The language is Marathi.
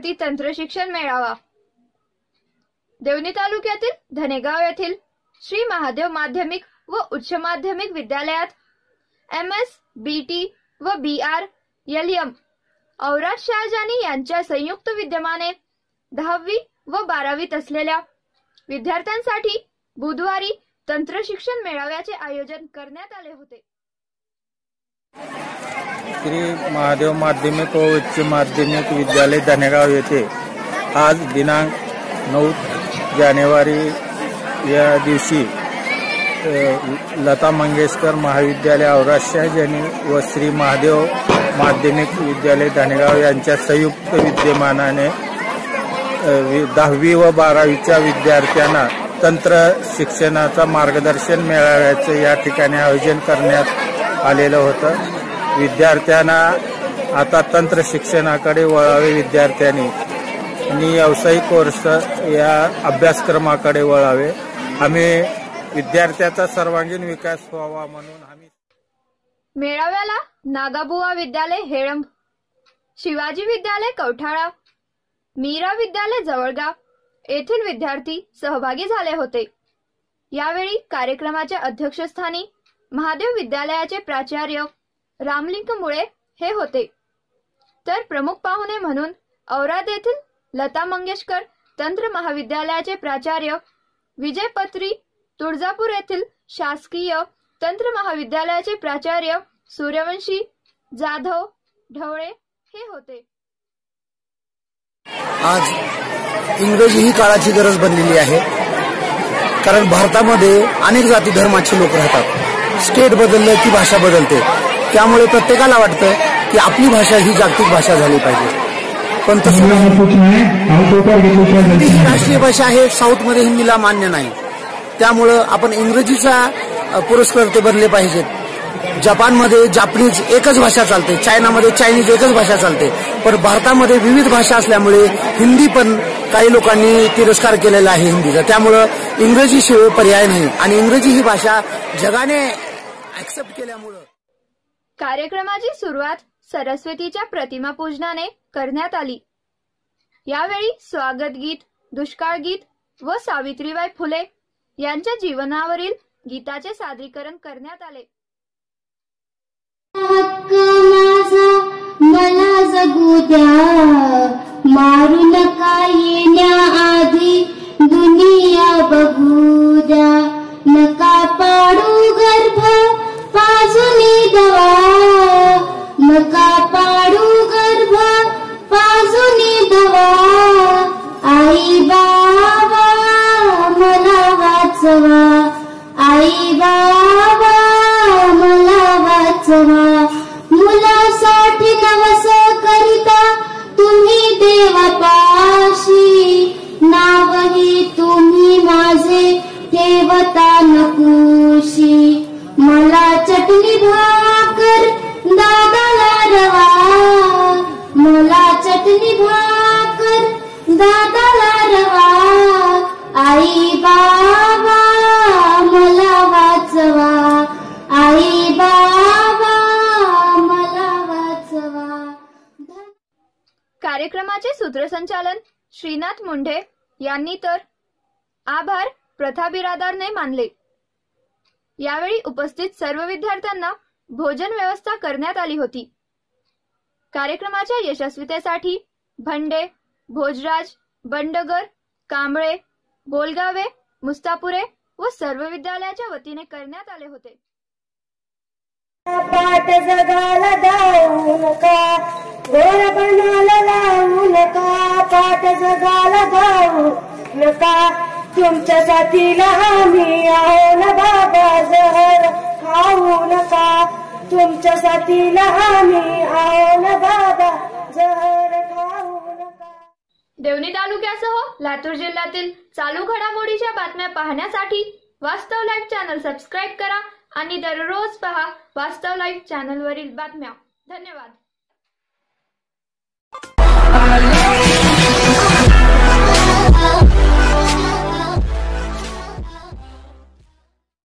विद्यार्थी तंत्रशिक्षण मेळावा देवणी तालुक्यातील धनेगाव येथील श्री महादेव माध्यमिक व उच्च माध्यमिक विद्यालयात MS, BT व BR, LM औराद शाहजानी यांच्या संयुक्त विद्यमाने 10वी व 12वीत असलेल्या विद्यार्थ्यांसाठी बुधवारी तंत्रशिक्षण मेळाव्याचे आयोजन करण्यात आले होते। श्री महादेव माध्यमिक व उच्च माध्यमिक विद्यालय धनेगाव येथे आज दिनांक 9 जानेवारी या दिवशी लता मंगेशकर महाविद्यालय औराद शाहजानी व श्री महादेव माध्यमिक विद्यालय धनेगाव यांच्या संयुक्त विद्यमानाने 10वी व 12वीच्या विद्यार्थ्यांना तंत्र शिक्षणाचा मार्गदर्शन मेळाव्याचे या ठिकाणी आयोजन करण्यात आलेलं होतं। विद्यार्थ्यांना आता तंत्र शिक्षणाकडे वळावे, विद्यार्थ्यांनी आणि व्यावसायिक कोर्स या अभ्यासक्रमाकडे वळावे। आम्ही विद्यार्थ्याचा सर्वांगीण विकास व्हावा म्हणून आम्ही मेळाव्याला नागाबुवा विद्यालय हेळंब, शिवाजी विद्यालय कवठाळा, मीरा विद्यालय जवळगाव येथील विद्यार्थी सहभागी झाले होते। यावेळी कार्यक्रमाच्या अध्यक्षस्थानी महादेव विद्यालयाचे प्राचार्य रामलिंग मुळे हे होते, तर प्रमुख पाहुणे म्हणून औराद येथील लता मंगेशकर तंत्र महाविद्यालयाचे प्राचार्य विजय पत्री, तुळजापूर येथील शासकीय तंत्र महाविद्यालयाचे प्राचार्य सूर्यवंशी जाधव ढवळे हे होते। आज इंग्रजी ही काळाची गरज बनलेली आहे, कारण भारतामध्ये अनेक जाती धर्माचे लोक राहतात। स्टेट बदललं की भाषा बदलते, त्यामुळे प्रत्येकाला वाटतं की आपली भाषा ही जागतिक भाषा झाली पाहिजे, पण तसं हिंदी ही राष्ट्रीय भाषा आहे। साऊथमध्ये हिंदीला मान्य नाही, त्यामुळं आपण इंग्रजीचा पुरस्कर्ते बनले पाहिजेत। जपानमध्ये जापनीज एकच भाषा चालते, चायनामध्ये चायनीज एकच भाषा चालते, पण भारतामध्ये विविध भाषा असल्यामुळे हिंदी पण काही लोकांनी तिरस्कार केलेला आहे हिंदीचा, त्यामुळं इंग्रजी शिवाय पर्याय नाही आणि इंग्रजी ही भाषा जगाने ऍक्सेप्ट केल्यामुळं कार्यक्रमाची सुरुवात सरस्वतीच्या प्रतिमा पूजनाने करण्यात आली। यावेळी स्वागत गीत, दुष्काळ गीत व सावित्रीबाई फुले यांच्या जीवनावरील गीताचे सादरीकरण करण्यात आले। हक्क माझा मला जगू द्या, मारू नका येण्याआधी दुनिया बघू द्या, नका पाडू गर्भ पाजुनी दवा, नका पाडू गर्भ पाजुनी दवा, आई बाबा मला वाचवा, आई बाबा मला वाचवा, मुलासाठी नवस करिता तुम्ही देवापाशी, नावही तुम्ही माझे ठेवता नकुशी, मला चटणी भाकर दादाला रवा, मला चटणी भाकर दादाला रवा, आई बाबा मला वाचवा, आई बाबा मला वाचवा। कार्यक्रमाचे सूत्रसंचालन श्रीनाथ मुंढे यांनी तर आभार प्रथा बिरादारने मानले। यावेळी उपस्थित सर्व विद्यार्थ्यांना भोजन व्यवस्था करण्यात आली होती। कार्यक्रमाच्या यशस्वीतेसाठी भंडे, भोजराज, बंडगर, कांबळे, बोलगावे, मुस्तापुरे व सर्व विद्यालयाच्या वतीने करण्यात आले होते। पाठ जगाला जाऊ नका, गोड बनाला लावू नका, पाठ जगाला जाऊ नका, तुमच्या साथीला आम्ही आहो ना बाबा, जहर खाऊ नका, तुमच्या साथीला आम्ही आहो ना बाबा, जहर खाऊ नका। देवणी तालुक्यासह लातूर जिल्ह्यातील चालू घडामोडीच्या बातम्या पाहण्यासाठी वास्तव लाईव्ह चॅनल सबस्क्राईब करा आणि दररोज पहा वास्तव लाईव्ह चॅनलवरील बातम्या। धन्यवाद।